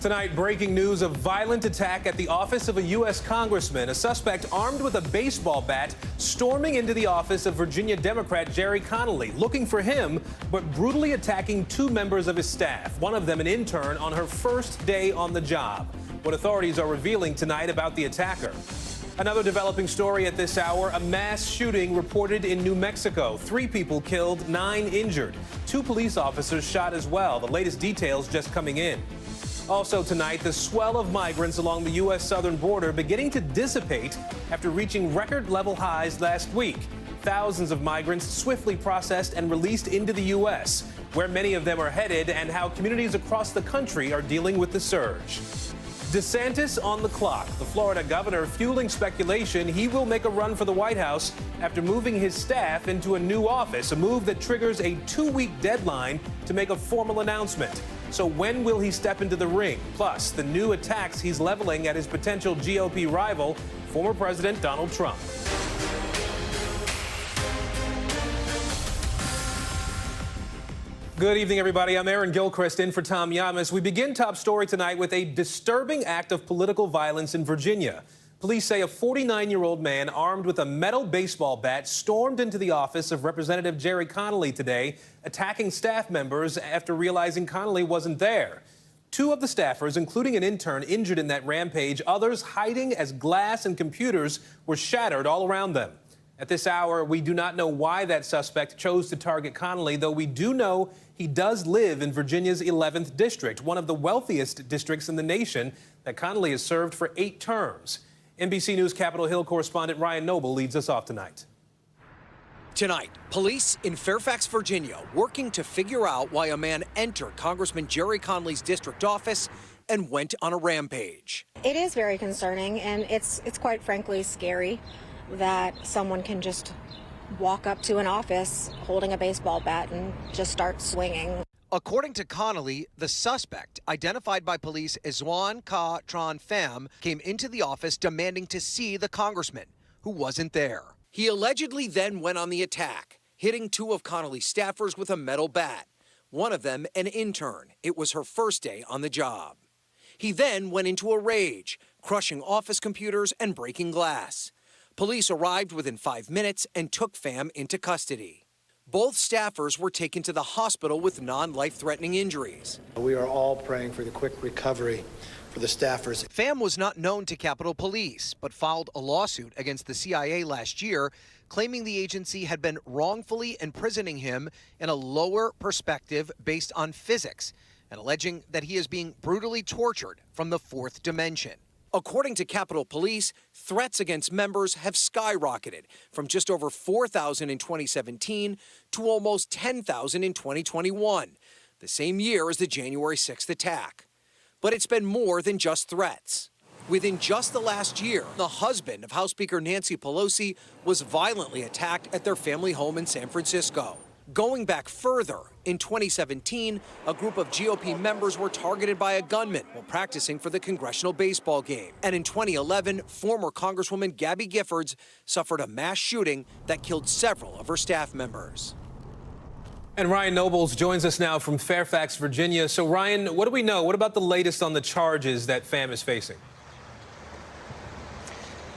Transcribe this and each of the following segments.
Tonight, breaking news: a violent attack at the office of a U.S. Congressman. A suspect armed with a baseball bat storming into the office of Virginia Democrat Jerry Connolly, looking for him, but brutally attacking two members of his staff, one of them an intern on her first day on the job. What authorities are revealing tonight about the attacker. Another developing story at this hour: a mass shooting reported in New Mexico. 3 people killed, 9 injured. 2 police officers shot as well. The latest details just coming in. Also tonight, the swell of migrants along the U.S. southern border beginning to dissipate after reaching record-level highs last week. Thousands of migrants swiftly processed and released into the U.S., where many of them are headed and how communities across the country are dealing with the surge. DeSantis on the clock. The Florida governor fueling speculation he will make a run for the White House after moving his staff into a new office, a move that triggers a 2-week deadline to make a formal announcement. So when will he step into the ring? Plus, the new attacks he's leveling at his potential GOP rival, former President Donald Trump. Good evening, everybody. I'm Aaron Gilchrist in for Tom Llamas. We begin top story tonight with a disturbing act of political violence in Virginia. Police say a 49-year-old man armed with a metal baseball bat stormed into the office of Representative Jerry Connolly today, attacking staff members after realizing Connolly wasn't there. 2 of the staffers, including an intern, injured in that rampage, others hiding as glass and computers were shattered all around them. At this hour, we do not know why that suspect chose to target Connolly, though we do know he does live in Virginia's 11th district, one of the wealthiest districts in the nation that Connolly has served for 8 terms. NBC News Capitol Hill correspondent Ryan Noble leads us off tonight. Tonight, police in Fairfax, Virginia, working to figure out why a man entered Congressman Jerry Connolly's district office and went on a rampage. It is very concerning, and it's quite frankly scary that someone can just walk up to an office holding a baseball bat and just start swinging. According to Connolly, the suspect, identified by police as Juan Ka Tran Pham, came into the office demanding to see the congressman, who wasn't there. He allegedly then went on the attack, hitting 2 of Connolly's staffers with a metal bat, one of them an intern. It was her first day on the job. He then went into a rage, crushing office computers and breaking glass. Police arrived within 5 minutes and took Pham into custody. Both staffers were taken to the hospital with non-life-threatening injuries. We are all praying for the quick recovery for the staffers. Pham was not known to Capitol Police, but filed a lawsuit against the CIA last year, claiming the agency had been wrongfully imprisoning him in a lower perspective based on physics, and alleging that he is being brutally tortured from the 4th dimension. According to Capitol Police, threats against members have skyrocketed from just over 4,000 in 2017 to almost 10,000 in 2021, the same year as the January 6th attack. But it's been more than just threats. Within just the last year, the husband of House Speaker Nancy Pelosi was violently attacked at their family home in San Francisco. Going back further, in 2017, a group of GOP members were targeted by a gunman while practicing for the congressional baseball game. And in 2011, former Congresswoman Gabby Giffords suffered a mass shooting that killed several of her staff members. And Ryan Nobles joins us now from Fairfax, Virginia. So, Ryan, what do we know? What about the latest on the charges that Pham is facing?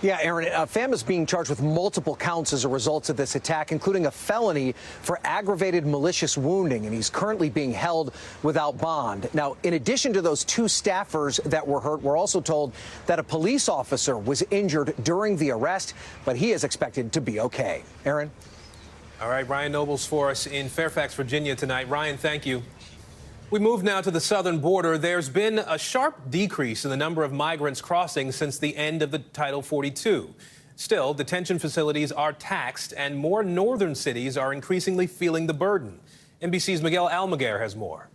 Yeah, Aaron, Pham is being charged with multiple counts as a result of this attack, including a felony for aggravated malicious wounding, and he's currently being held without bond. Now, in addition to those 2 staffers that were hurt, we're also told that a police officer was injured during the arrest, but he is expected to be okay. Aaron? All right, Ryan Nobles for us in Fairfax, Virginia tonight. Ryan, thank you. We move now to the southern border. There's been a sharp decrease in the number of migrants crossing since the end of the Title 42. Still, detention facilities are taxed, and more northern cities are increasingly feeling the burden. NBC's Miguel Almaguer has more.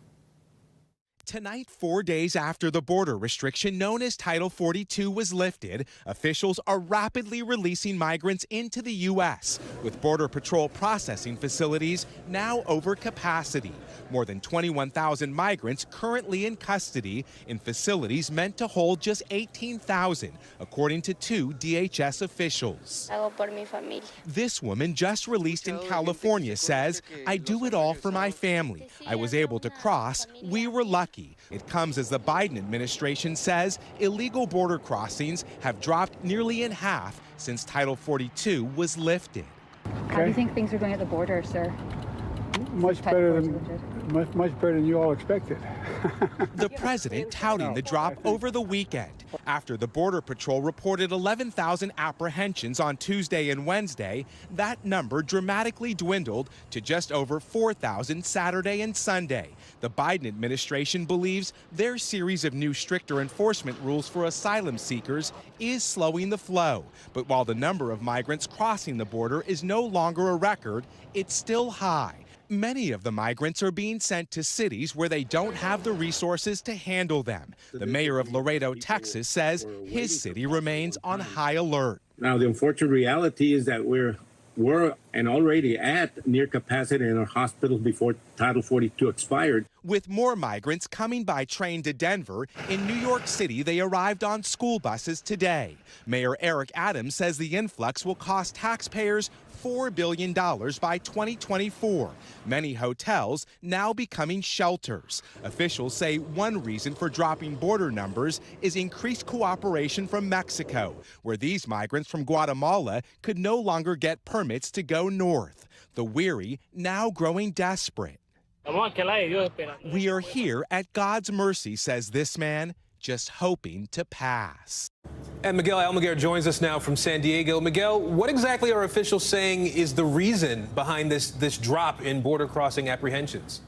Tonight, 4 days after the border restriction known as Title 42 was lifted, officials are rapidly releasing migrants into the U.S., with Border Patrol processing facilities now over capacity. More than 21,000 migrants currently in custody in facilities meant to hold just 18,000, according to 2 DHS officials. This woman, just released in California, says, "I do it all for my family. I was able to cross. We were lucky. lucky. It comes as the Biden administration says illegal border crossings have dropped nearly in half since Title 42 was lifted. How do you think things are going at the border, sir? Much better than you all expected. The president touting the drop over the weekend after the Border Patrol reported 11,000 apprehensions on Tuesday and Wednesday. That number dramatically dwindled to just over 4,000 Saturday and Sunday. The Biden administration believes their series of new stricter enforcement rules for asylum seekers is slowing the flow. But while the number of migrants crossing the border is no longer a record, it's still high. Many of the migrants are being sent to cities where they don't have the resources to handle them. The mayor of Laredo, Texas, says his city remains on high alert. Now, the unfortunate reality is that we're and already at near capacity in our hospitals before Title 42 expired. With more migrants coming by train to Denver, in New York City they arrived on school buses today. Mayor Eric Adams says the influx will cost taxpayers $4 billion by 2024. Many hotels now becoming shelters. Officials say one reason for dropping border numbers is increased cooperation from Mexico, where these migrants from Guatemala could no longer get permits to go north. The weary now growing desperate. We are here at God's mercy, says this man, just hoping to pass. And Miguel Almaguer joins us now from San Diego. Miguel, what exactly are officials saying is the reason behind this drop in border crossing apprehensions?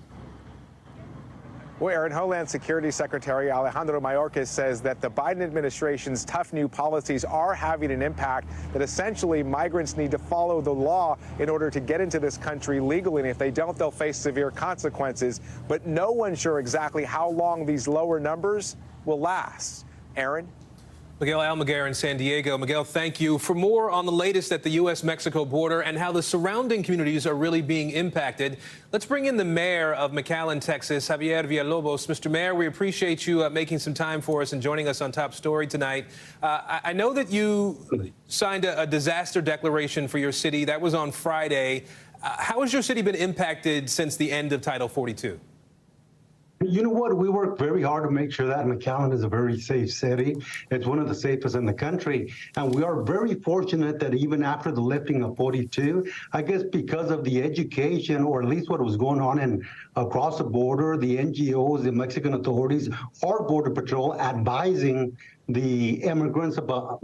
Well, Aaron, Homeland Security Secretary Alejandro Mayorkas says that the Biden administration's tough new policies are having an impact, that essentially migrants need to follow the law in order to get into this country legally, and if they don't, they'll face severe consequences. But no one's sure exactly how long these lower numbers will last. Aaron? Miguel Almaguer in San Diego. Miguel, thank you. For more on the latest at the U.S.-Mexico border and how the surrounding communities are really being impacted, let's bring in the mayor of McAllen, Texas, Javier Villalobos. Mr. Mayor, we appreciate you making some time for us and joining us on Top Story tonight. I know that you signed a disaster declaration for your city. That was on Friday. How has your city been impacted since the end of Title 42? You know what? We work very hard to make sure that McAllen is a very safe city. It's one of the safest in the country. And we are very fortunate that even after the lifting of 42, I guess because of the education, or at least what was going on across the border, the NGOs, the Mexican authorities, our Border Patrol advising the immigrants about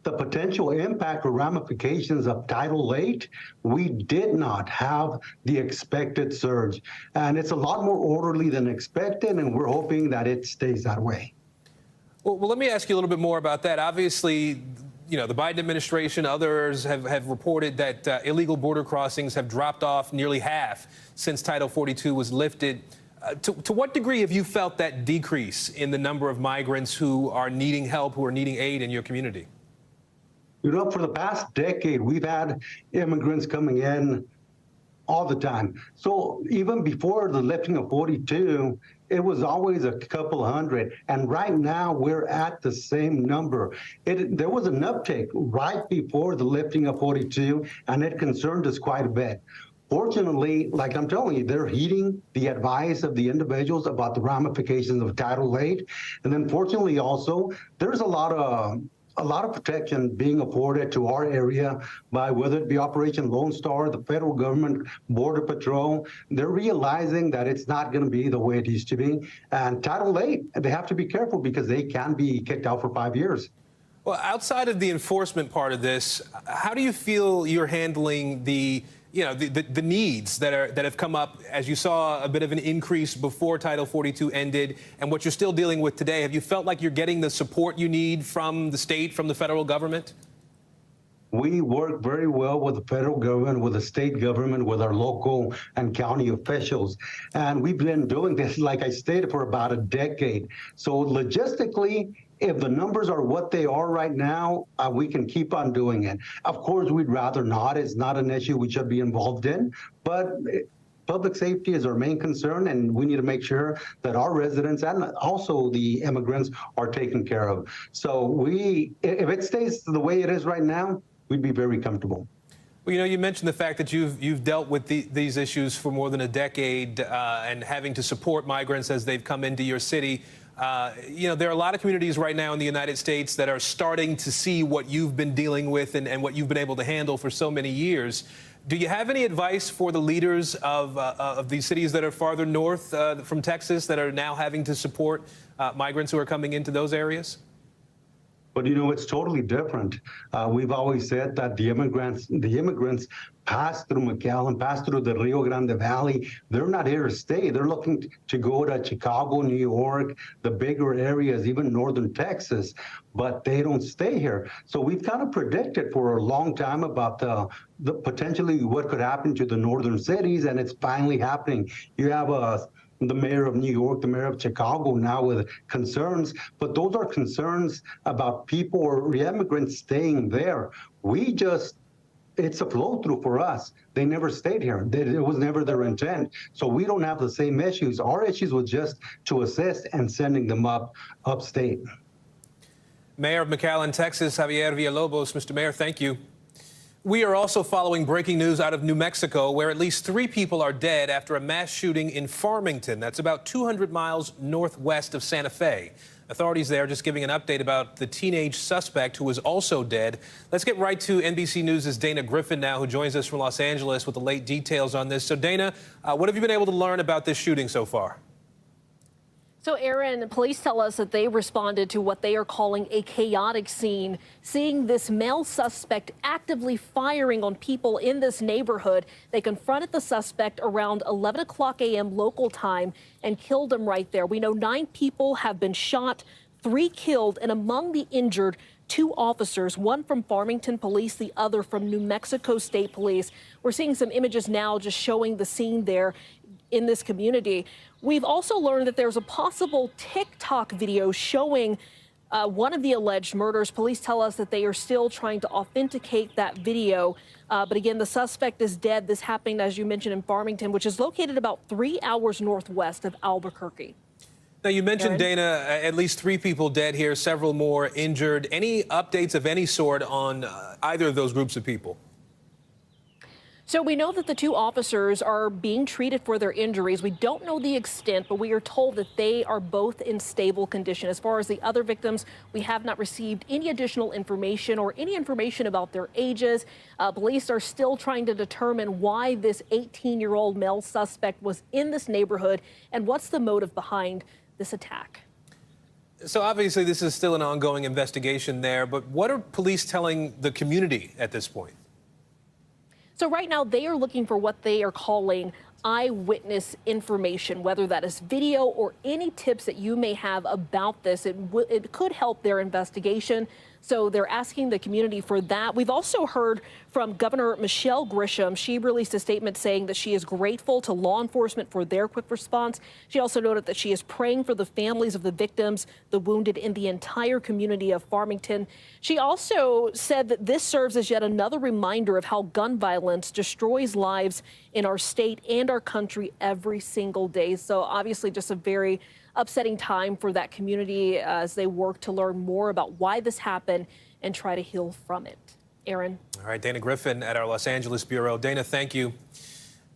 the potential impact or ramifications of Title 8, we did not have the expected surge. And it's a lot more orderly than expected, and we're hoping that it stays that way. Well, let me ask you a little bit more about that. Obviously, you know, the Biden administration, others have reported that illegal border crossings have dropped off nearly half since Title 42 was lifted. To what degree have you felt that decrease in the number of migrants who are needing help, who are needing aid in your community? You know, for the past decade, we've had immigrants coming in all the time. So even before the lifting of 42, it was always a couple hundred. And right now, we're at the same number. There was an uptick right before the lifting of 42, and it concerned us quite a bit. Fortunately, like I'm telling you, they're heeding the advice of the individuals about the ramifications of Title 8. And then fortunately also, there's a lot of protection being afforded to our area by whether it be Operation Lone Star, the federal government, Border Patrol. They're realizing that it's not going to be the way it used to be. And Title 8, they have to be careful because they can be kicked out for 5 years. Well, outside of the enforcement part of this, how do you feel you're handling the needs that have come up as you saw a bit of an increase before Title 42 ended and what you're still dealing with today? Have you felt like you're getting the support you need from the state, from the federal government? We work very well with the federal government, with the state government, with our local and county officials. And we've been doing this, like I stated, for about a decade. So logistically, if the numbers are what they are right now, we can keep on doing it. Of course, we'd rather not. It's not an issue we should be involved in. But public safety is our main concern, and we need to make sure that our residents and also the immigrants are taken care of. So if it stays the way it is right now, we'd be very comfortable. Well, you know, you mentioned the fact that you've dealt with these issues for more than a decade and having to support migrants as they've come into your city. You know, there are a lot of communities right now in the United States that are starting to see what you've been dealing with and what you've been able to handle for so many years. Do you have any advice for the leaders of these cities that are farther north from Texas that are now having to support migrants who are coming into those areas? But, you know, it's totally different. We've always said that the immigrants pass through McAllen, pass through the Rio Grande Valley. They're not here to stay. They're looking to go to Chicago, New York, the bigger areas, even northern Texas, but they don't stay here. So we've kind of predicted for a long time about the potentially what could happen to the northern cities, and it's finally happening. You have the mayor of New York, the mayor of Chicago now with concerns, but those are concerns about people or immigrants staying there. It's a flow through for us. They never stayed here. It was never their intent. So we don't have the same issues. Our issues was just to assist and sending them upstate. Mayor of McAllen, Texas, Javier Villalobos. Mr. Mayor, thank you. We are also following breaking news out of New Mexico, where at least 3 people are dead after a mass shooting in Farmington. That's about 200 miles northwest of Santa Fe. Authorities there just giving an update about the teenage suspect who was also dead. Let's get right to NBC News' Dana Griffin now, who joins us from Los Angeles with the late details on this. So, Dana, what have you been able to learn about this shooting so far? So, Aaron, police tell us that they responded to what they are calling a chaotic scene, seeing this male suspect actively firing on people in this neighborhood. They confronted the suspect around 11 o'clock a.m. local time and killed him right there. We know 9 people have been shot, 3 killed, and among the injured, 2 officers, one from Farmington Police, the other from New Mexico State Police. We're seeing some images now just showing the scene there in this community. We've also learned that there's a possible TikTok video showing one of the alleged murders. Police tell us that they are still trying to authenticate that video. But again, the suspect is dead. This happened, as you mentioned, in Farmington, which is located about 3 hours northwest of Albuquerque. Now, you mentioned, Aaron? Dana, at least 3 people dead here, several more injured. Any updates of any sort on either of those groups of people? So we know that the 2 officers are being treated for their injuries. We don't know the extent, but we are told that they are both in stable condition. As far as the other victims, we have not received any additional information or any information about their ages. Police are still trying to determine why this 18-year-old male suspect was in this neighborhood and what's the motive behind this attack. So obviously this is still an ongoing investigation there, but what are police telling the community at this point? So right now they are looking for what they are calling eyewitness information, whether that is video or any tips that you may have about this. It could help their investigation. So they're asking the community for that. We've also heard from Governor Michelle Grisham. She released a statement saying that she is grateful to law enforcement for their quick response. She also noted that she is praying for the families of the victims, the wounded, in the entire community of Farmington. She also said that this serves as yet another reminder of how gun violence destroys lives in our state and our country every single day. So obviously just a very upsetting time for that community as they work to learn more about why this happened and try to heal from it. Aaron. All right, Dana Griffin at our Los Angeles bureau. Dana, thank you.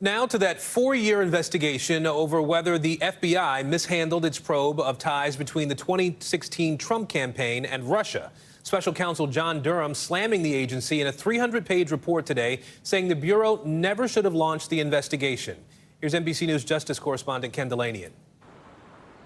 Now to that 4-year investigation over whether the FBI mishandled its probe of ties between the 2016 Trump campaign and Russia. Special counsel John Durham slamming the agency in a 300-page report today, saying the bureau never should have launched the investigation. Here's NBC News Justice correspondent Ken Delanian.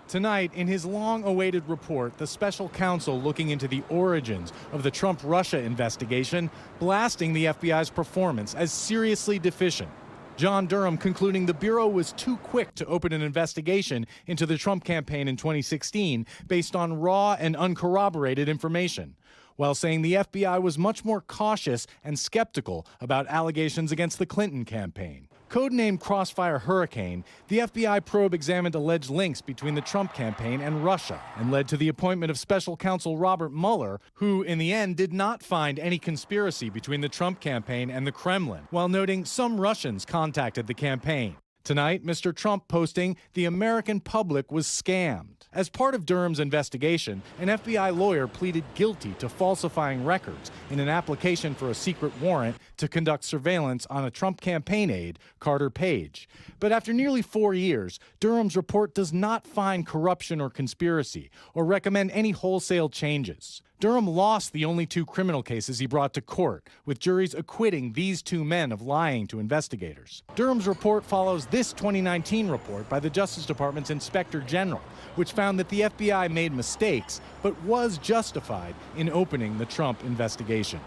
Tonight, in his long-awaited report, the special counsel looking into the origins of the Trump-Russia investigation, blasting the FBI's performance as seriously deficient. John Durham concluding the Bureau was too quick to open an investigation into the Trump campaign in 2016 based on raw and uncorroborated information, while saying the FBI was much more cautious and skeptical about allegations against the Clinton campaign. Codenamed Crossfire Hurricane, the FBI probe examined alleged links between the Trump campaign and Russia and led to the appointment of special counsel Robert Mueller, who in the end did not find any conspiracy between the Trump campaign and the Kremlin, while noting some Russians contacted the campaign. Tonight, Mr. Trump posting the American public was scammed. As part of Durham's investigation, an FBI lawyer pleaded guilty to falsifying records in an application for a secret warrant to conduct surveillance on a Trump campaign aide, Carter Page. But after nearly 4 years, Durham's report does not find corruption or conspiracy or recommend any wholesale changes. Durham lost the only 2 criminal cases he brought to court, with juries acquitting these 2 men of lying to investigators. Durham's report follows this 2019 report by the Justice Department's Inspector General, which found that the FBI made mistakes, but was justified in opening the Trump investigation.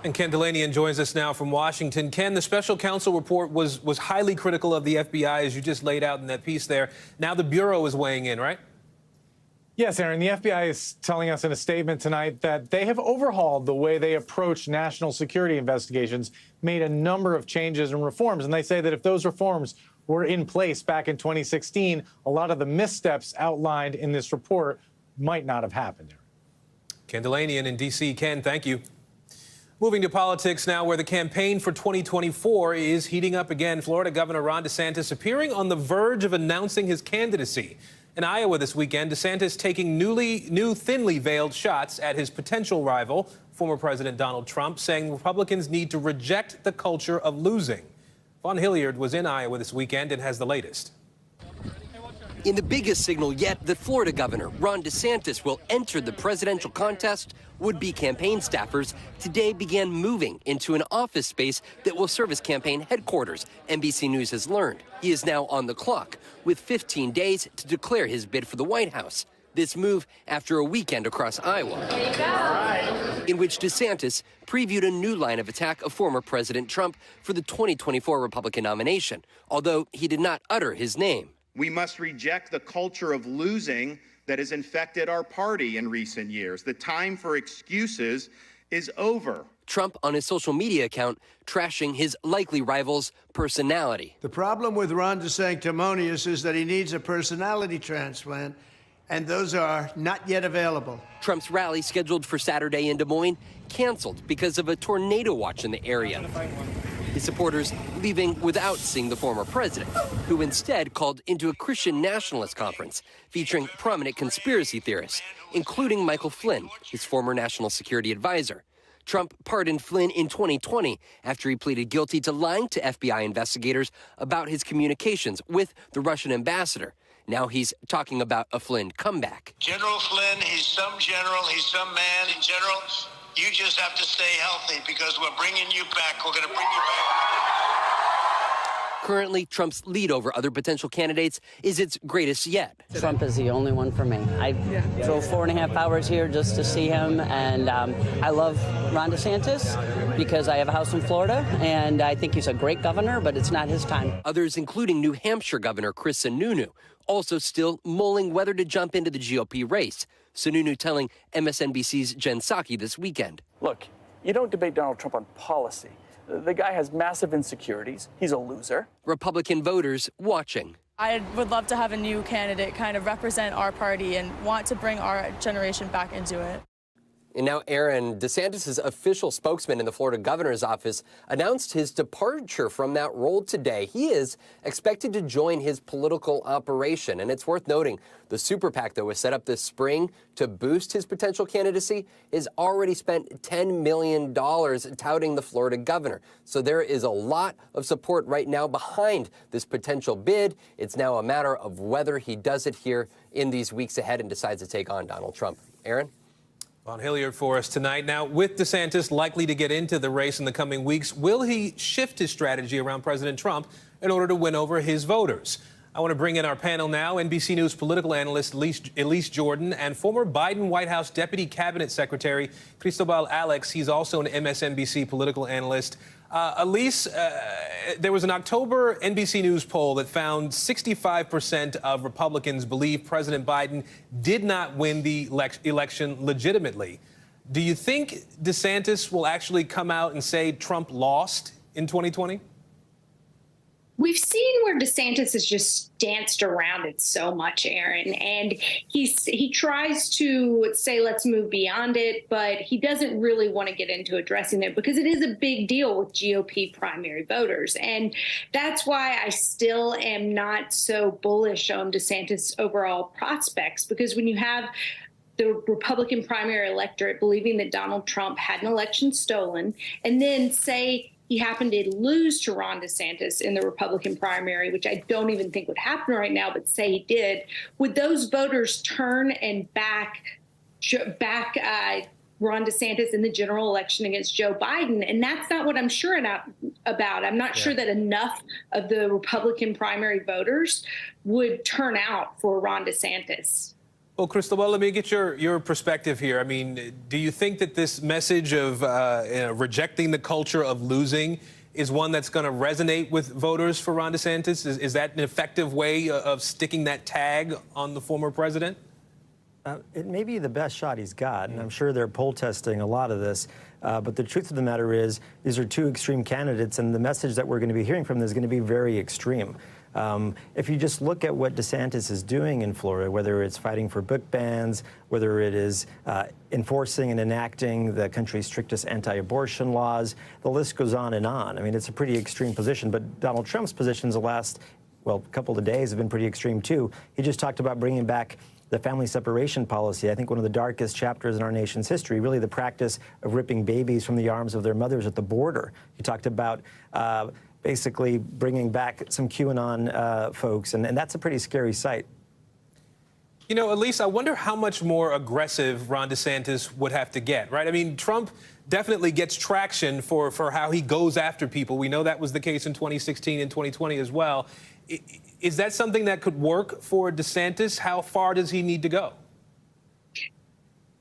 And Ken Delanian joins us now from Washington. Ken, the special counsel report was highly critical of the FBI, as you just laid out in that piece there. Now the Bureau is weighing in, right? Yes, Aaron, the FBI is telling us in a statement tonight that they have overhauled the way they approach national security investigations, made a number of changes and reforms. And they say that if those reforms were in place back in 2016, a lot of the missteps outlined in this report might not have happened. Ken Delanian in D.C. Ken, thank you. Moving to politics now, where the campaign for 2024 is heating up again. Florida Governor Ron DeSantis appearing on the verge of announcing his candidacy. In Iowa this weekend, DeSantis taking new thinly veiled shots at his potential rival, former President Donald Trump, saying Republicans need to reject the culture of losing. Vaughn Hilliard was in Iowa this weekend and has the latest. In the biggest signal yet that Florida Governor Ron DeSantis will enter the presidential contest, would-be campaign staffers today began moving into an office space that will serve as campaign headquarters, NBC News has learned. He is now on the clock, with 15 days to declare his bid for the White House. This move after a weekend across Iowa, in which DeSantis previewed a new line of attack of former President Trump for the 2024 Republican nomination, although he did not utter his name. We must reject the culture of losing that has infected our party in recent years. The time for excuses is over. Trump on his social media account trashing his likely rival's personality. The problem with Ron DeSanctimonious is that he needs a personality transplant, and those are not yet available. Trump's rally scheduled for Saturday in Des Moines canceled because of a tornado watch in the area. His supporters leaving without seeing the former president, who instead called into a Christian nationalist conference featuring prominent conspiracy theorists, including Michael Flynn, his former national security advisor. Trump pardoned Flynn in 2020 after he pleaded guilty to lying to FBI investigators about his communications with the Russian ambassador. Now he's talking about a Flynn comeback. General Flynn, he's some general, he's some man. In general, you just have to stay healthy because we're bringing you back. We're going to bring you back. Currently, Trump's lead over other potential candidates is its greatest yet. Trump is the only one for me. I drove 4.5 hours here just to see him, and I love Ron DeSantis because I have a house in Florida, and I think he's a great governor, but it's not his time. Others, including New Hampshire Governor Chris Sununu, also still mulling whether to jump into the GOP race. Sununu telling MSNBC's Jen Psaki this weekend. Look, you don't debate Donald Trump on policy. The guy has massive insecurities. He's a loser. Republican voters watching. I would love to have a new candidate kind of represent our party and want to bring our generation back into it. And now, Aaron, DeSantis' official spokesman in the Florida governor's office announced his departure from that role today. He is expected to join his political operation. And it's worth noting the super PAC that was set up this spring to boost his potential candidacy has already spent $10 million touting the Florida governor. So there is a lot of support right now behind this potential bid. It's now a matter of whether he does it here in these weeks ahead and decides to take on Donald Trump. Aaron? Vaughn Hilliard for us tonight. Now, with DeSantis likely to get into the race in the coming weeks, will he shift his strategy around President Trump in order to win over his voters? I want to bring in our panel now, NBC News political analyst Elise Jordan and former Biden White House Deputy Cabinet Secretary Cristobal Alex. He's also an MSNBC political analyst. Elise, there was an October NBC News poll that found 65% of Republicans believe President Biden did not win the election legitimately. Do you think DeSantis will actually come out and say Trump lost in 2020? We've seen where DeSantis has just danced around it so much, Aaron, and he tries to say, let's move beyond it, but he doesn't really want to get into addressing it because it is a big deal with GOP primary voters. And that's why I still am not so bullish on DeSantis' overall prospects, because when you have the Republican primary electorate believing that Donald Trump had an election stolen, and then say he happened to lose to Ron DeSantis in the Republican primary, which I don't even think would happen right now, but say he did, would those voters turn and back Ron DeSantis in the general election against Joe Biden? And that's not what I'm sure about. I'm not sure that enough of the Republican primary voters would turn out for Ron DeSantis. Well, Cristobal, let me get your perspective here. I mean, do you think that this message of rejecting the culture of losing is one that's going to resonate with voters for Ron DeSantis? Is that an effective way of sticking that tag on the former president? It may be the best shot he's got, and I'm sure they're poll testing a lot of this. But the truth of the matter is, these are two extreme candidates, and the message that we're going to be hearing from them is going to be very extreme. If you just look at what DeSantis is doing in Florida, whether it's fighting for book bans, whether it is enforcing and enacting the country's strictest anti-abortion laws, the list goes on and on. I mean, it's a pretty extreme position, but Donald Trump's positions the last, well, couple of days have been pretty extreme too. He just talked about bringing back the family separation policy, I think one of the darkest chapters in our nation's history, really the practice of ripping babies from the arms of their mothers at the border. He talked about basically bringing back some QAnon folks, and that's a pretty scary sight. You know, Elise, I wonder how much more aggressive Ron DeSantis would have to get, right? I mean, Trump definitely gets traction for how he goes after people. We know that was the case in 2016 and 2020 as well. Is that something that could work for DeSantis? How far does he need to go?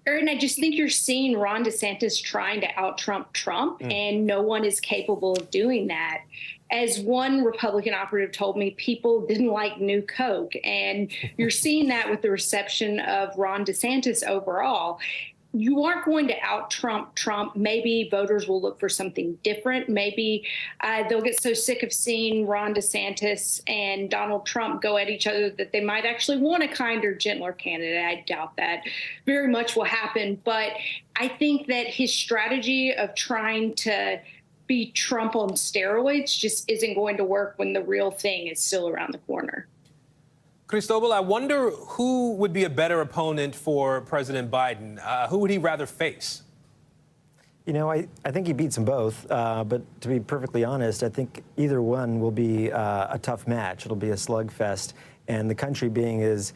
Aaron, I just think you're seeing Ron DeSantis trying to out-Trump Trump, and no one is capable of doing that. As one Republican operative told me, people didn't like New Coke, and you're seeing that with the reception of Ron DeSantis overall. You aren't going to out-Trump Trump. Maybe voters will look for something different. Maybe they'll get so sick of seeing Ron DeSantis and Donald Trump go at each other that they might actually want a kinder, gentler candidate. I doubt that very much will happen. But I think that his strategy of trying to be Trump on steroids just isn't going to work when the real thing is still around the corner. Cristobal, I wonder who would be a better opponent for President Biden. Who would he rather face? You know, I think he beats them both. But to be perfectly honest, I think either one will be a tough match. It'll be a slugfest. And the country being as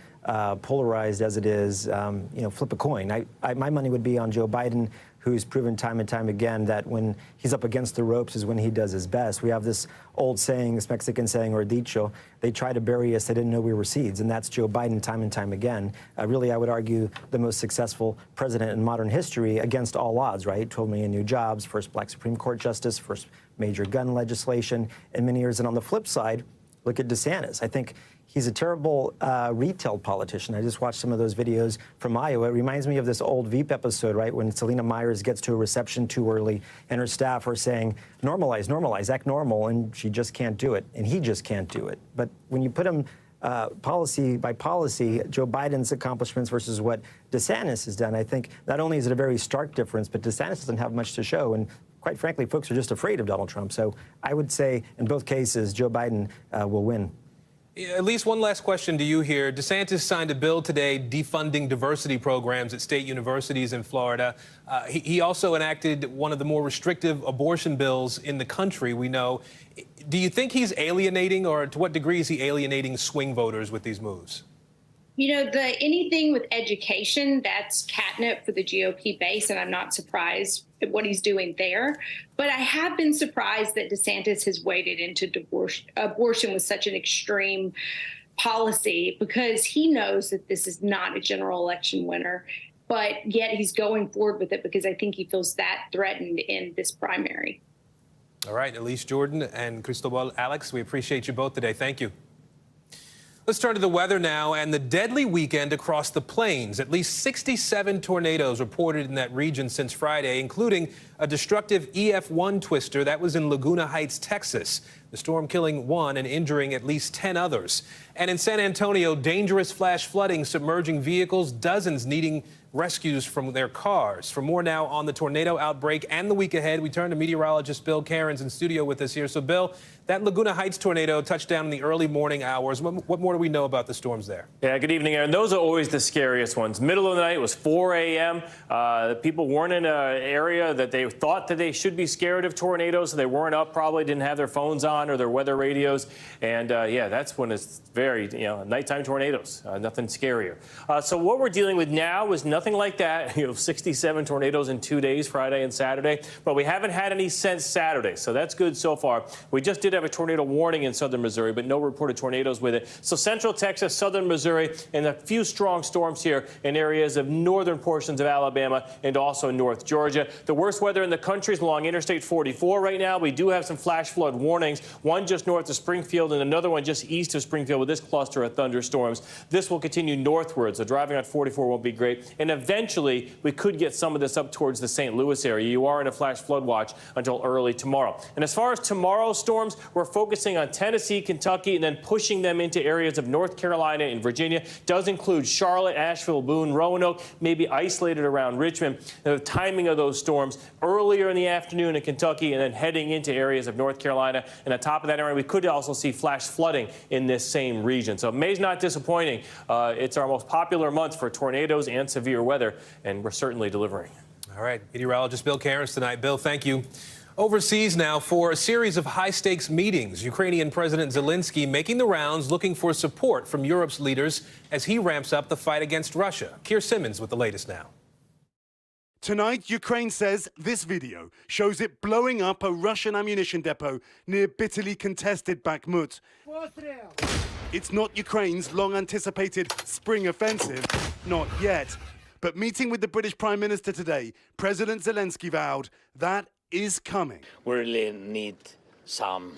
polarized as it is, you know, flip a coin. My money would be on Joe Biden, who's proven time and time again that when he's up against the ropes is when he does his best. We have this old saying, this Mexican saying, or dicho, they try to bury us, they didn't know we were seeds. And that's Joe Biden time and time again. Really, I would argue the most successful president in modern history against all odds, right? 12 million new jobs, first black Supreme Court justice, first major gun legislation in many years. And on the flip side, look at DeSantis. I think he's a terrible retail politician. I just watched some of those videos from Iowa. It reminds me of this old Veep episode, right, when Selena Myers gets to a reception too early and her staff are saying, normalize, normalize, act normal, and she just can't do it, and he just can't do it. But when you put him policy by policy, Joe Biden's accomplishments versus what DeSantis has done, I think not only is it a very stark difference, but DeSantis doesn't have much to show. And quite frankly, folks are just afraid of Donald Trump. So I would say in both cases, Joe Biden will win. At least one last question to you here. DeSantis signed a bill today defunding diversity programs at state universities in Florida. He also enacted one of the more restrictive abortion bills in the country, we know. Do you think he's alienating, or to what degree is he alienating swing voters with these moves? You know, anything with education, that's catnip for the GOP base, and I'm not surprised at what he's doing there. But I have been surprised that DeSantis has waded into abortion with such an extreme policy, because he knows that this is not a general election winner, but yet he's going forward with it because I think he feels that threatened in this primary. All right, Elise Jordan and Cristobal Alex, we appreciate you both today. Thank you. Let's turn to the weather now, and the deadly weekend across the plains. At least 67 tornadoes reported in that region since Friday, including a destructive EF1 twister that was in Laguna Heights, Texas. The storm killing 1 and injuring at least 10 others. And in San Antonio, dangerous flash flooding submerging vehicles, dozens needing rescues from their cars. For more now on the tornado outbreak and the week ahead, we turn to meteorologist Bill Cairns in studio with us here. So, Bill, that Laguna Heights tornado touched down in the early morning hours. What more do we know about the storms there? Yeah, good evening, Aaron. Those are always the scariest ones. Middle of the night, it was 4 a.m. People weren't in an area that they thought that they should be scared of tornadoes, so they weren't up, probably didn't have their phones on or their weather radios. And, yeah, that's when it's very, nighttime tornadoes, nothing scarier. So what we're dealing with now is nothing like that. 67 tornadoes in 2 days, Friday and Saturday. But we haven't had any since Saturday, so that's good so far. We just did have a tornado warning in southern Missouri, but no reported tornadoes with it. So central Texas, southern Missouri, and a few strong storms here in areas of northern portions of Alabama and also North Georgia. The worst weather in the country is along Interstate 44 right now. We do have some flash flood warnings, one just north of Springfield and another one just east of Springfield with this cluster of thunderstorms. This will continue northward, so driving on 44 won't be great. And eventually, we could get some of this up towards the St. Louis area. You are in a flash flood watch until early tomorrow. And as far as tomorrow's storms, we're focusing on Tennessee, Kentucky, and then pushing them into areas of North Carolina and Virginia. Does include Charlotte, Asheville, Boone, Roanoke, maybe isolated around Richmond. The timing of those storms earlier in the afternoon in Kentucky and then heading into areas of North Carolina. And on top of that area, we could also see flash flooding in this same region. So May's not disappointing. It's our most popular month for tornadoes and severe weather, and we're certainly delivering. All right, meteorologist Bill Cairns tonight. Bill, thank you. Overseas now for a series of high-stakes meetings. Ukrainian President Zelensky making the rounds, looking for support from Europe's leaders as he ramps up the fight against Russia. Keir Simmons with the latest now. Tonight, Ukraine says this video shows it blowing up a Russian ammunition depot near bitterly contested Bakhmut. It's not Ukraine's long-anticipated spring offensive, not yet. But meeting with the British Prime Minister today, President Zelensky vowed that is coming. We really need some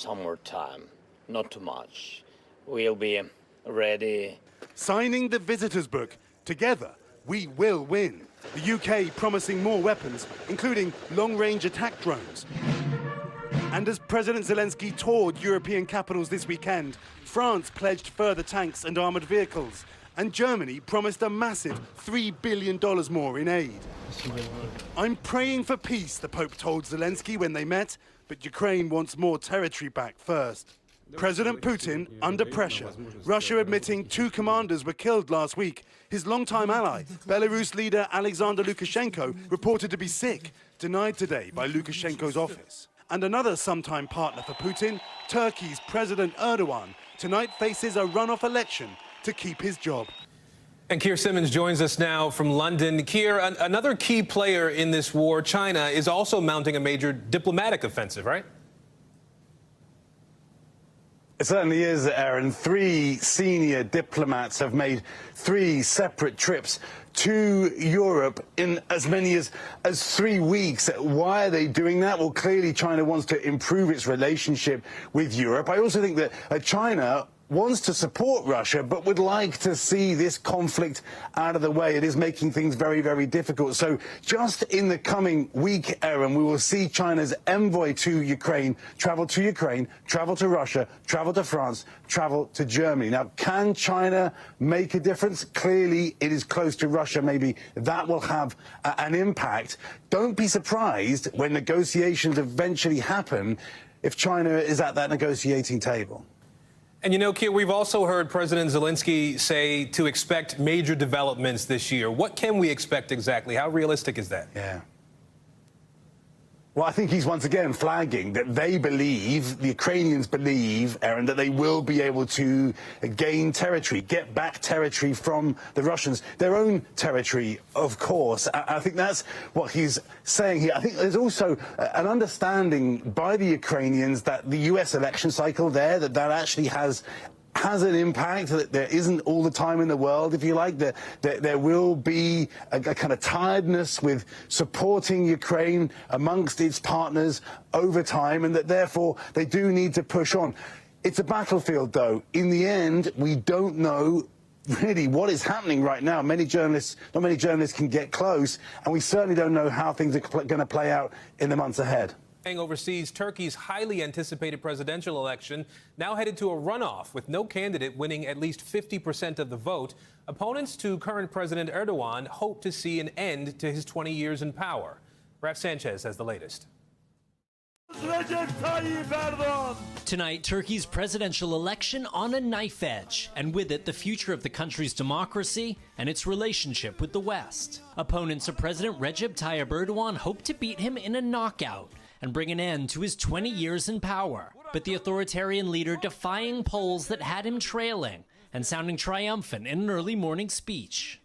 more time, not too much. We'll be ready. Signing the visitors book, together we will win. The UK promising more weapons, including long-range attack drones. And as President Zelensky toured European capitals this weekend, France pledged further tanks and armoured vehicles. And Germany promised a massive $3 billion more in aid. I'm praying for peace, the Pope told Zelensky when they met, but Ukraine wants more territory back first. President Putin under pressure. Russia admitting 2 commanders were killed last week. His longtime ally, Belarus leader Alexander Lukashenko, reported to be sick, denied today by Lukashenko's office. And another sometime partner for Putin, Turkey's President Erdogan, tonight faces a runoff election to keep his job. And Keir Simmons joins us now from London. Keir, another key player in this war, China, is also mounting a major diplomatic offensive, right? It certainly is, Aaron. 3 senior diplomats have made 3 separate trips to Europe in as many as 3 weeks. Why are they doing that? Well, clearly China wants to improve its relationship with Europe. I also think that China wants to support Russia, but would like to see this conflict out of the way. It is making things very, very difficult. So just in the coming week, Aaron, we will see China's envoy to Ukraine, travel to Russia, travel to France, travel to Germany. Now, can China make a difference? Clearly, it is close to Russia. Maybe that will have an impact. Don't be surprised when negotiations eventually happen if China is at that negotiating table. And Keir, we've also heard President Zelensky say to expect major developments this year. What can we expect exactly? How realistic is that? Yeah. Well, I think he's once again flagging that they believe, the Ukrainians believe, Aaron, that they will be able to gain territory, get back territory from the Russians, their own territory, of course. I think that's what he's saying here. I think there's also an understanding by the Ukrainians that the U.S. election cycle there, that actually has an impact, that there isn't all the time in the world, if you like, that there will be a kind of tiredness with supporting Ukraine amongst its partners over time, and that therefore they do need to push on. It's a battlefield, though. In the end, we don't know really what is happening right now. Not many journalists can get close, and we certainly don't know how things are going to play out in the months ahead. Overseas, Turkey's highly anticipated presidential election now headed to a runoff with no candidate winning at least 50% of the vote. Opponents to current President Erdogan hope to see an end to his 20 years in power. Raf Sanchez has the latest. Tonight, Turkey's presidential election on a knife edge, and with it, the future of the country's democracy and its relationship with the West. Opponents of President Recep Tayyip Erdogan hope to beat him in a knockout and bring an end to his 20 years in power. But the authoritarian leader defying polls that had him trailing and sounding triumphant in an early morning speech.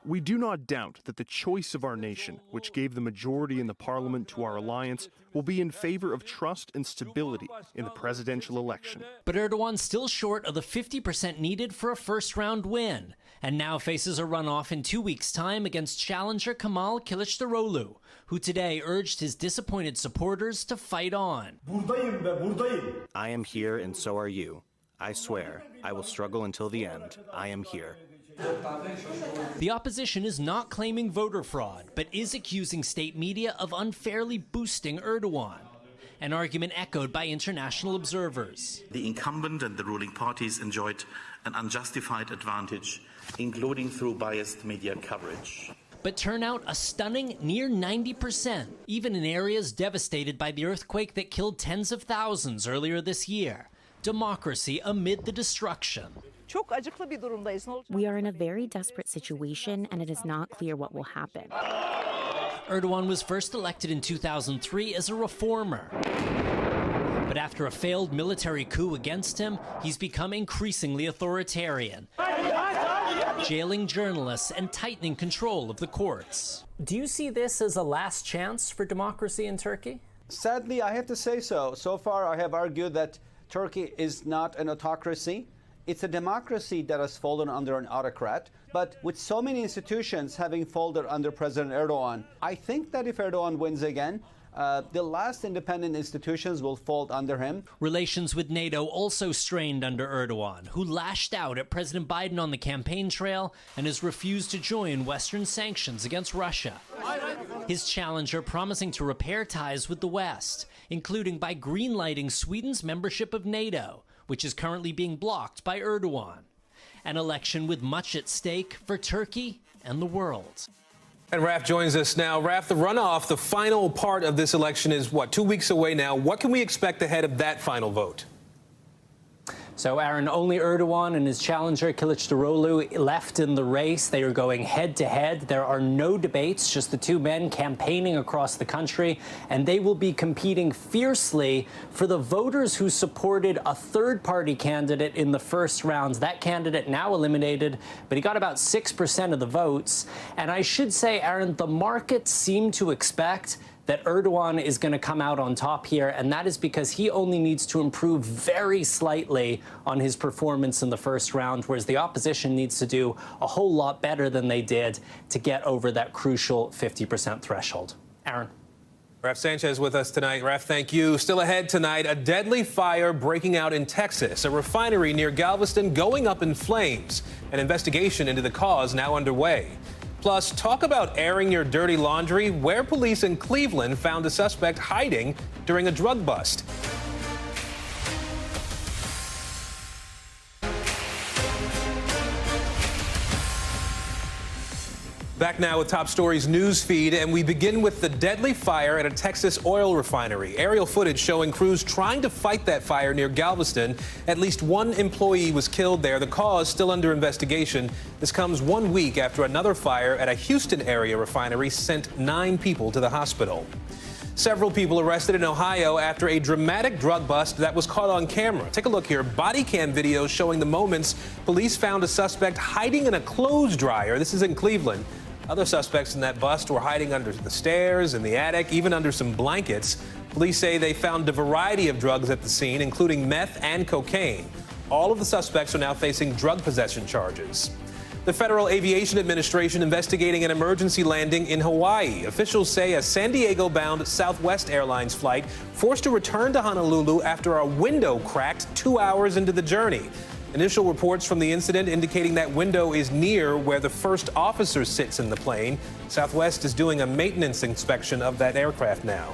We do not doubt that the choice of our nation, which gave the majority in the parliament to our alliance, will be in favor of trust and stability in the presidential election. But Erdogan's still short of the 50% needed for a first-round win, and now faces a runoff in 2 weeks' time against challenger Kemal Kılıçdaroğlu, who today urged his disappointed supporters to fight on. I am here and so are you. I swear, I will struggle until the end. I am here. The opposition is not claiming voter fraud, but is accusing state media of unfairly boosting Erdogan, an argument echoed by international observers. The incumbent and the ruling parties enjoyed an unjustified advantage, including through biased media coverage. But turnout a stunning near 90%, even in areas devastated by the earthquake that killed tens of thousands earlier this year. Democracy amid the destruction. We are in a very desperate situation, and it is not clear what will happen. Erdogan was first elected in 2003 as a reformer. But after a failed military coup against him, he's become increasingly authoritarian, jailing journalists and tightening control of the courts. Do you see this as a last chance for democracy in Turkey? Sadly, I have to say so. So far, I have argued that Turkey is not an autocracy. It's a democracy that has fallen under an autocrat. But with so many institutions having folded under President Erdogan, I think that if Erdogan wins again, the last independent institutions will fold under him. Relations with NATO also strained under Erdogan, who lashed out at President Biden on the campaign trail and has refused to join Western sanctions against Russia. His challenger promising to repair ties with the West, including by greenlighting Sweden's membership of NATO, which is currently being blocked by Erdogan. An election with much at stake for Turkey and the world. And Raf joins us now. Raf, the runoff, the final part of this election is, 2 weeks away now. What can we expect ahead of that final vote? So, Aaron, only Erdogan and his challenger Kılıçdaroğlu left in the race. They are going head-to-head. There are no debates, just the two men campaigning across the country, and they will be competing fiercely for the voters who supported a third-party candidate in the first rounds. That candidate now eliminated, but he got about 6% of the votes. And I should say, Aaron, the markets seem to expect that Erdogan is going to come out on top here, and that is because he only needs to improve very slightly on his performance in the first round, whereas the opposition needs to do a whole lot better than they did to get over that crucial 50% threshold. Aaron. Raf Sanchez with us tonight. Raf, thank you. Still ahead tonight, a deadly fire breaking out in Texas, a refinery near Galveston going up in flames. An investigation into the cause now underway. Plus, talk about airing your dirty laundry, where police in Cleveland found a suspect hiding during a drug bust. Back now with Top Stories news feed, and we begin with the deadly fire at a Texas oil refinery. Aerial footage showing crews trying to fight that fire near Galveston. At least one employee was killed there. The cause still under investigation. This comes 1 week after another fire at a Houston area refinery sent 9 people to the hospital. Several people arrested in Ohio after a dramatic drug bust that was caught on camera. Take a look here. Body cam videos showing the moments police found a suspect hiding in a clothes dryer. This is in Cleveland. Other suspects in that bust were hiding under the stairs, in the attic, even under some blankets. Police say they found a variety of drugs at the scene, including meth and cocaine. All of the suspects are now facing drug possession charges. The Federal Aviation Administration investigating an emergency landing in Hawaii. Officials say a San Diego-bound Southwest Airlines flight forced to return to Honolulu after a window cracked 2 hours into the journey. Initial reports from the incident indicating that window is near where the first officer sits in the plane. Southwest is doing a maintenance inspection of that aircraft now.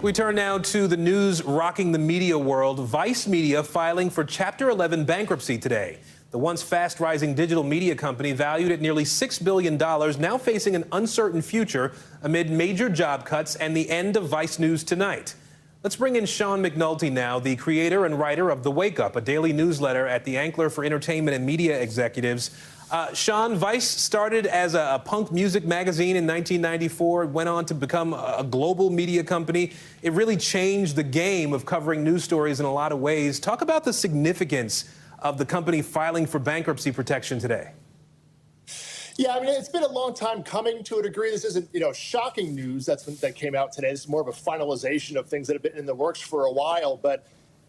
We turn now to the news rocking the media world. Vice Media filing for Chapter 11 bankruptcy today. The once fast-rising digital media company, valued at nearly $6 billion, now facing an uncertain future amid major job cuts and the end of Vice News Tonight. Let's bring in Sean McNulty now, the creator and writer of The Wake Up, a daily newsletter at the Ankler for entertainment and media executives. Sean, Vice started as a punk music magazine in 1994, went on to become a global media company. It really changed the game of covering news stories in a lot of ways. Talk about the significance of the company filing for bankruptcy protection today. Yeah, I mean, it's been a long time coming to a degree. This isn't, shocking news that came out today. This is more of a finalization of things that have been in the works for a while. But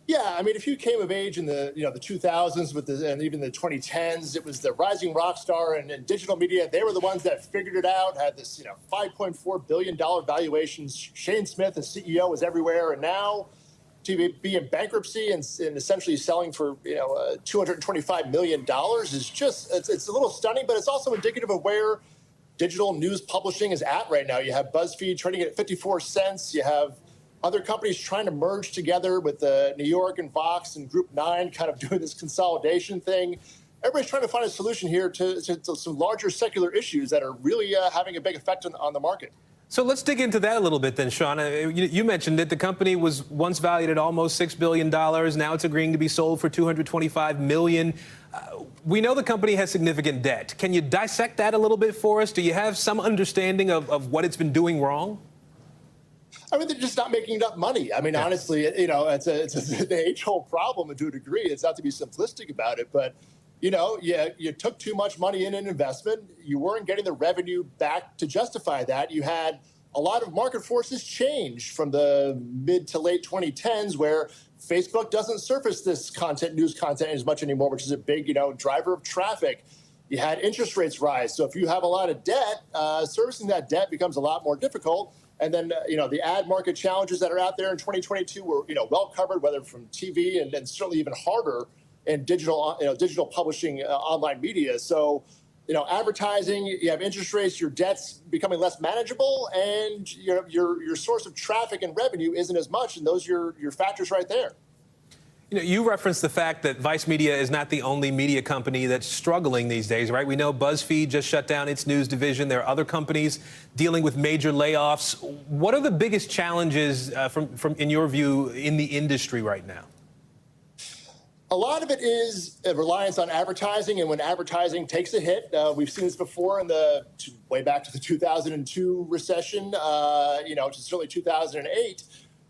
yeah, I mean, if you came of age in the 2000s and even the 2010s, it was the rising rock star and digital media. They were the ones that figured it out, had this, $5.4 billion valuations. Shane Smith, the CEO, was everywhere. And now to be in bankruptcy and essentially selling for, $225 million is just, it's a little stunning, but it's also indicative of where digital news publishing is at right now. You have BuzzFeed trading at 54 cents. You have other companies trying to merge together with New York and Vox and Group 9 kind of doing this consolidation thing. Everybody's trying to find a solution here to some larger secular issues that are really having a big effect on the market. So let's dig into that a little bit then, Sean. You mentioned that the company was once valued at almost $6 billion. Now it's agreeing to be sold for $225 million. We know the company has significant debt. Can you dissect that a little bit for us? Do you have some understanding of what it's been doing wrong? I mean, they're just not making enough money. I mean, honestly, it's an age-old problem, and to a degree. It's not to be simplistic about it, but, you took too much money in an investment. You weren't getting the revenue back to justify that. You had a lot of market forces change from the mid to late 2010s, where Facebook doesn't surface this news content as much anymore, which is a big, driver of traffic. You had interest rates rise. So if you have a lot of debt, servicing that debt becomes a lot more difficult. And then, the ad market challenges that are out there in 2022 were, well covered, whether from TV and certainly even harder in digital publishing, online media. So, advertising, you have interest rates, your debt's becoming less manageable, and your source of traffic and revenue isn't as much. And those are your factors right there. You referenced the fact that Vice Media is not the only media company that's struggling these days, right? We know BuzzFeed just shut down its news division. There are other companies dealing with major layoffs. What are the biggest challenges, from in your view, in the industry right now? A lot of it is a reliance on advertising, and when advertising takes a hit, we've seen this before way back to the 2002 recession, to certainly 2008.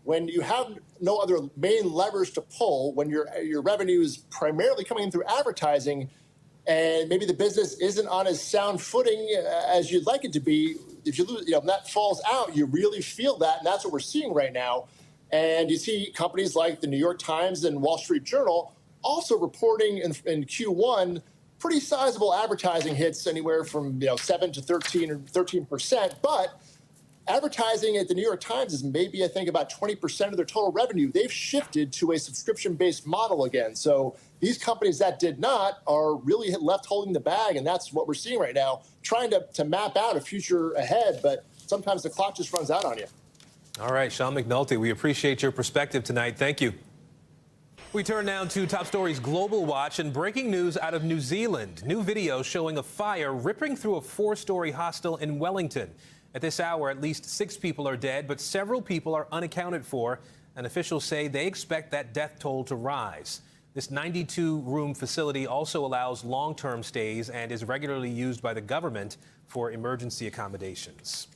When you have no other main levers to pull, when your revenue is primarily coming in through advertising, and maybe the business isn't on as sound footing as you'd like it to be, if you lose, when that falls out, you really feel that, and that's what we're seeing right now. And you see companies like the New York Times and Wall Street Journal also reporting in Q1 pretty sizable advertising hits, anywhere from 7 to 13%, but advertising at the New York Times is maybe, I think, about 20% of their total revenue. They've shifted to a subscription-based model again. So these companies that did not are really left holding the bag, and that's what we're seeing right now, trying to map out a future ahead, but sometimes the clock just runs out on you. All right, Sean McNulty, we appreciate your perspective tonight. Thank you. We turn now to Top Stories Global Watch and breaking news out of New Zealand. New video showing a fire ripping through a 4-story hostel in Wellington. At this hour, at least 6 people are dead, but several people are unaccounted for, and officials say they expect that death toll to rise. This 92-room facility also allows long-term stays and is regularly used by the government for emergency accommodations.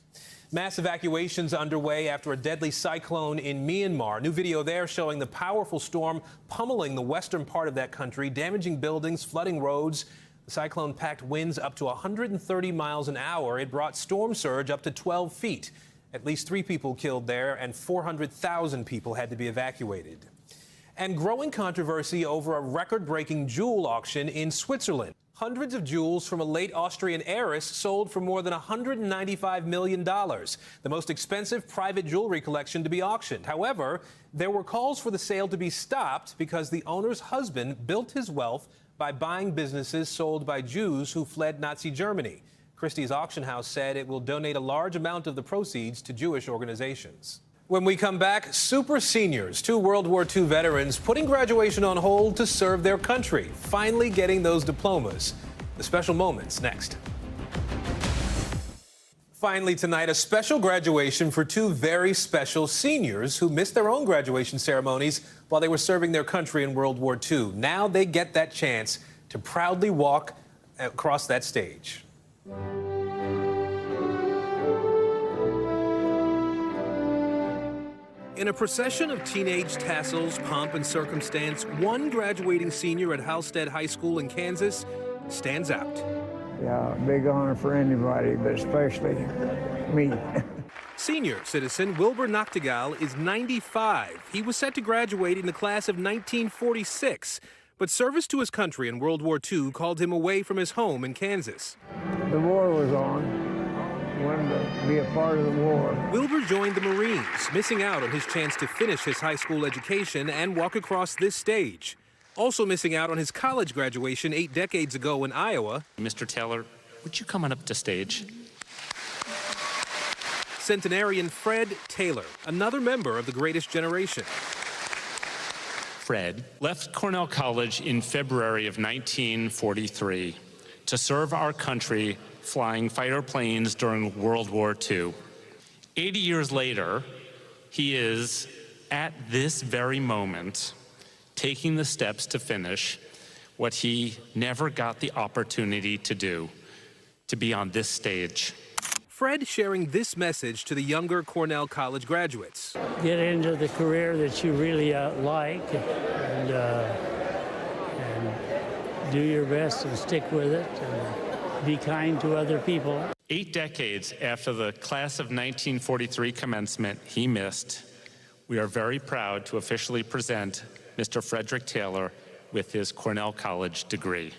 Mass evacuations underway after a deadly cyclone in Myanmar. New video there showing the powerful storm pummeling the western part of that country, damaging buildings, flooding roads. The cyclone packed winds up to 130 miles an hour. It brought storm surge up to 12 feet. At least 3 people killed there, and 400,000 people had to be evacuated. And growing controversy over a record-breaking jewel auction in Switzerland. Hundreds of jewels from a late Austrian heiress sold for more than $195 million, the most expensive private jewelry collection to be auctioned. However, there were calls for the sale to be stopped because the owner's husband built his wealth by buying businesses sold by Jews who fled Nazi Germany. Christie's auction house said it will donate a large amount of the proceeds to Jewish organizations. When we come back, super seniors, 2 World War II veterans putting graduation on hold to serve their country, finally getting those diplomas. The special moments next. Finally tonight, a special graduation for 2 very special seniors who missed their own graduation ceremonies while they were serving their country in World War II. Now they get that chance to proudly walk across that stage. In a procession of teenage tassels, pomp, and circumstance, one graduating senior at Halstead High School in Kansas stands out. Yeah, big honor for anybody, but especially me. Senior citizen Wilbur Nachtigal is 95. He was set to graduate in the class of 1946, but service to his country in World War II called him away from his home in Kansas. The war was on. Wanted to be a part of the war. Wilbur joined the Marines, missing out on his chance to finish his high school education and walk across this stage. Also missing out on his college graduation 8 decades ago in Iowa. Mr. Taylor, would you come on up to stage? Centenarian Fred Taylor, another member of the Greatest Generation. Fred left Cornell College in February of 1943 to serve our country flying fighter planes during World War II. 80 years later, he is, at this very moment, taking the steps to finish what he never got the opportunity to do, to be on this stage. Fred sharing this message to the younger Cornell College graduates. Get into the career that you really like and do your best and stick with it and be kind to other people. 8 decades after the class of 1943 commencement he missed, we are very proud to officially present Mr. Frederick Taylor with his Cornell College degree.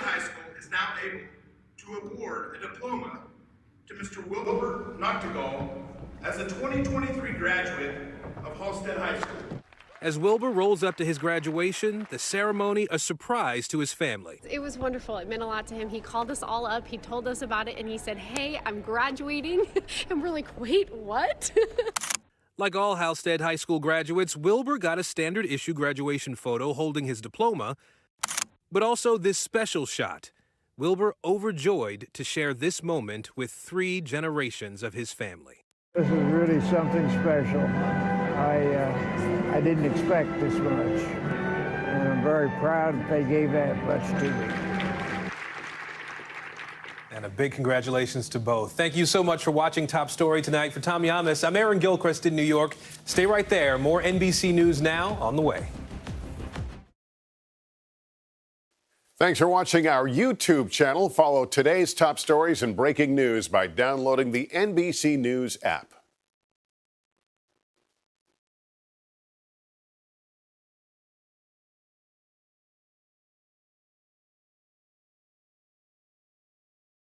High School is now able to award a diploma to Mr. Wilbur Nachtigal as a 2023 graduate of Halstead High School. As Wilbur rolls up to his graduation, the ceremony a surprise to his family. It was wonderful. It meant a lot to him. He called us all up. He told us about it, and he said, "Hey, I'm graduating." And we're like, "Wait, what?" Like all Halstead High School graduates, Wilbur got a standard issue graduation photo holding his diploma, but also this special shot. Wilbur overjoyed to share this moment with 3 generations of his family. This is really something special. I didn't expect this much, and I'm very proud that they gave that much to me. And a big congratulations to both. Thank you so much for watching Top Story tonight. For Tom Llamas, I'm Aaron Gilchrist in New York. Stay right there. More NBC News Now on the way. Thanks for watching our YouTube channel. Follow today's top stories and breaking news by downloading the NBC News app.